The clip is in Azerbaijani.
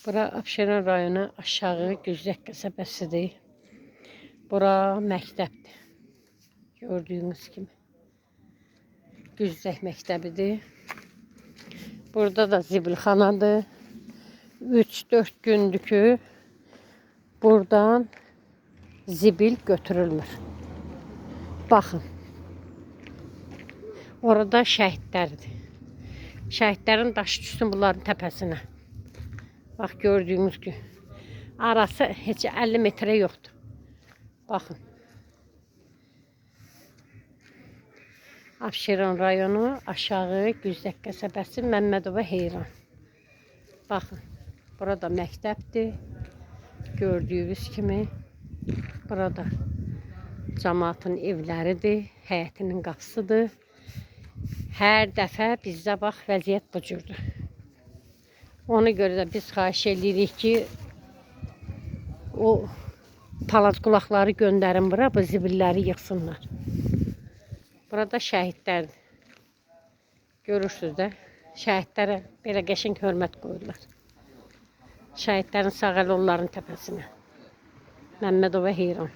Bura Abşeron rayonu aşağı Güzdək qəsəbəsidir. Bura məktəbdir. Gördüyünüz kimi. Güzdək məktəbidir. Burada da zibilxanadır. 3-4 gündür ki, buradan zibil götürülmür. Baxın. Orada şəhidlərdir. Şəhidlərin daşı düşsün bunların təpəsinə. Bax, gördüyünüz gibi. Arası heç 50 metre yoxdur. Baxın. Abşeron rayonu aşağı Güzdək qəsəbəsi Məmmədova Heyran. Baxın. Burada məktəbdir. Gördüyünüz kimi. Burada cəmaatın evləridir. Həyətinin qapısıdır. Hər dəfə bizdə bax vəziyyət bu cürdür. Ona görə də biz xahiş edirik ki, o palaz qulaqları göndərin bura, bu zibilləri yıxsınlar. Burada şəhidlərdir. Görürsünüz də, şəhidlərə belə qəşəng hörmət qoyurlar. Şəhidlərin sağ əli onların təpəsinə. Məmmədova Heyran.